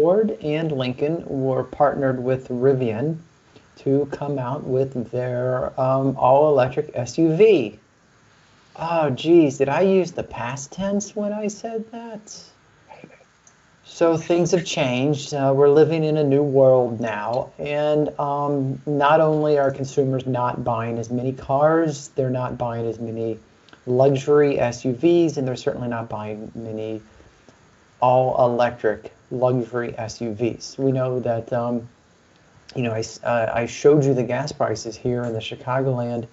Ford and Lincoln were partnered with Rivian to come out with their all-electric SUV. Oh, geez, did I use the past tense when I said that? So things have changed. We're living in a new world now, and not only are consumers not buying as many cars, they're not buying as many luxury SUVs, and they're certainly not buying many all-electric luxury SUVs. We know that, I showed you the gas prices here in the Chicagoland,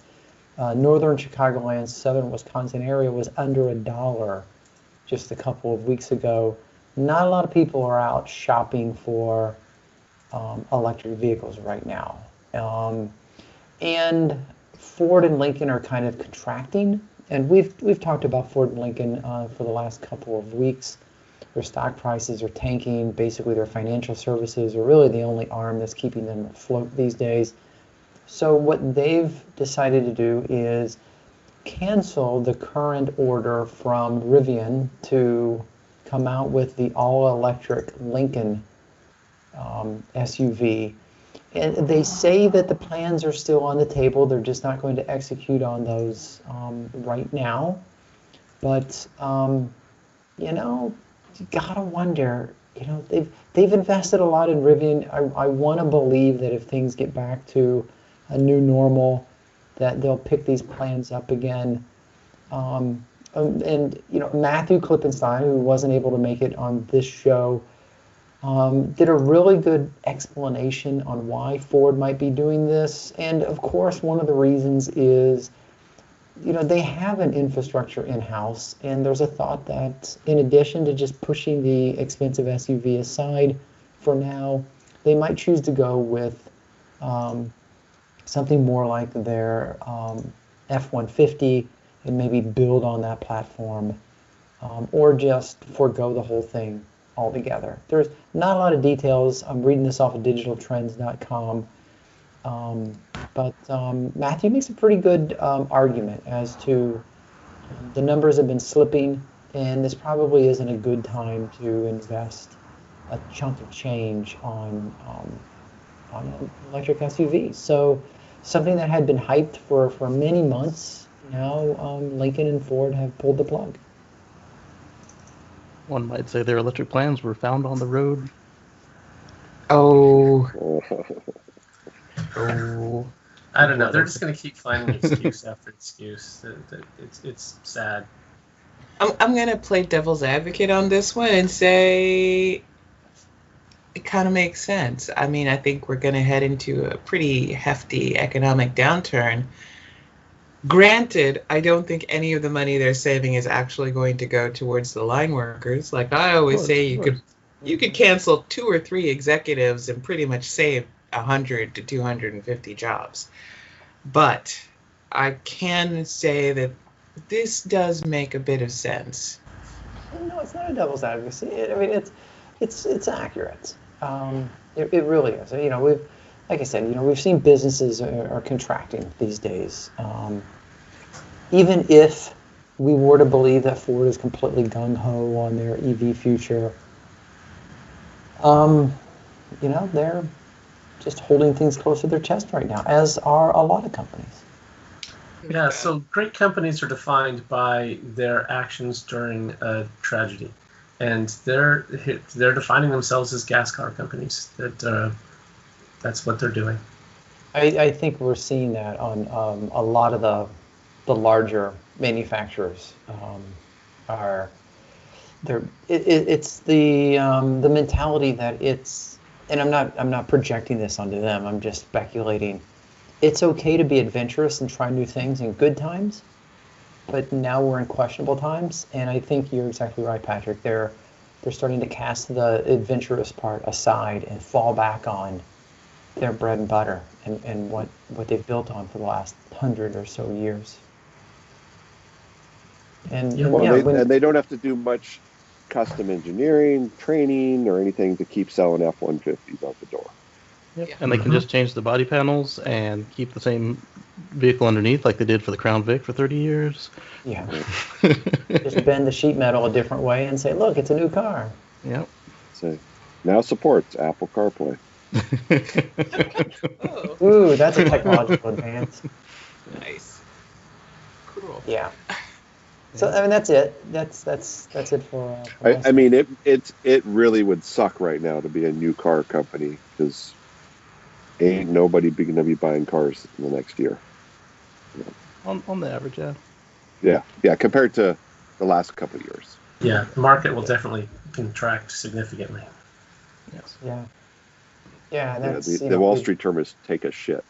northern Chicagoland, southern Wisconsin area was under $1 just a couple of weeks ago. Not a lot of people are out shopping for electric vehicles right now. And Ford and Lincoln are kind of contracting. And we've talked about Ford and Lincoln for the last couple of weeks. Their stock prices are tanking. Basically, their financial services are really the only arm that's keeping them afloat these days. So what they've decided to do is cancel the current order from Rivian to come out with the all-electric Lincoln SUV. And they say that the plans are still on the table. They're just not going to execute on those right now. But, you gotta wonder, they've invested a lot in Rivian. I want to believe that if things get back to a new normal, that they'll pick these plans up again. Matthew Klippenstein, who wasn't able to make it on this show, did a really good explanation on why Ford might be doing this. And of course, one of the reasons is, they have an infrastructure in-house, and there's a thought that in addition to just pushing the expensive SUV aside for now, they might choose to go with something more like their F-150 and maybe build on that platform, or just forego the whole thing altogether. There's not a lot of details. I'm reading this off of digitaltrends.com. But Matthew makes a pretty good argument as to the numbers have been slipping, and this probably isn't a good time to invest a chunk of change on electric SUVs. So something that had been hyped for many months, now Lincoln and Ford have pulled the plug. One might say their electric plans were found on the road. Oh. I don't know. They're just going to keep finding excuse after excuse. It's sad. I'm going to play devil's advocate on this one and say it kind of makes sense. I mean, I think we're going to head into a pretty hefty economic downturn. Granted, I don't think any of the money they're saving is actually going to go towards the line workers. Like I always say, you could cancel 2 or 3 executives and pretty much save 100 to 250 jobs. But I can say that this does make a bit of sense. No, it's not a devil's advocacy. It's accurate. It really is. Like I said, we've seen businesses are contracting these days. Even if we were to believe that Ford is completely gung-ho on their EV future, they're just holding things close to their chest right now, as are a lot of companies. Yeah, so great companies are defined by their actions during a tragedy, and they're defining themselves as gas car companies. That's what they're doing. I think we're seeing that on a lot of the larger manufacturers. It's the mentality that it's, and I'm not projecting this onto them. I'm just speculating. It's okay to be adventurous and try new things in good times, but now we're in questionable times, and I think you're exactly right, Patrick. They're starting to cast the adventurous part aside and fall back on their bread and butter and what they've built on for the last 100 or so years. And they don't have to do much custom engineering, training, or anything to keep selling F-150s out the door. Yep. And they can just change the body panels and keep the same vehicle underneath like they did for the Crown Vic for 30 years. Yeah. Just bend the sheet metal a different way and say, look, it's a new car. Yep. So Now supports Apple CarPlay. Oh, Ooh, that's a technological advance. nice. Cool. Yeah. So I mean, that's it. That's it for. I mean, it really would suck right now to be a new car company because ain't nobody going to be buying cars in the next year. On the average, yeah. Yeah, compared to the last couple of years. Yeah, the market will definitely contract significantly. Yes. Yeah. Yeah, Yeah, that's the Wall Street term is take a shit.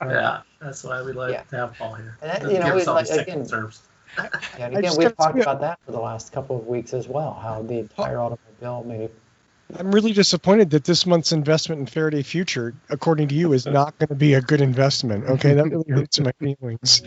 Yeah, that's why we like to have Paul here. And that, Doesn't give us all these technical again, terms. Yeah, and again, we've talked about that for the last couple of weeks as well. How the entire automobile maybe. I'm really disappointed that this month's investment in Faraday Future, according to you, is not going to be a good investment. Okay, that really hurts my feelings.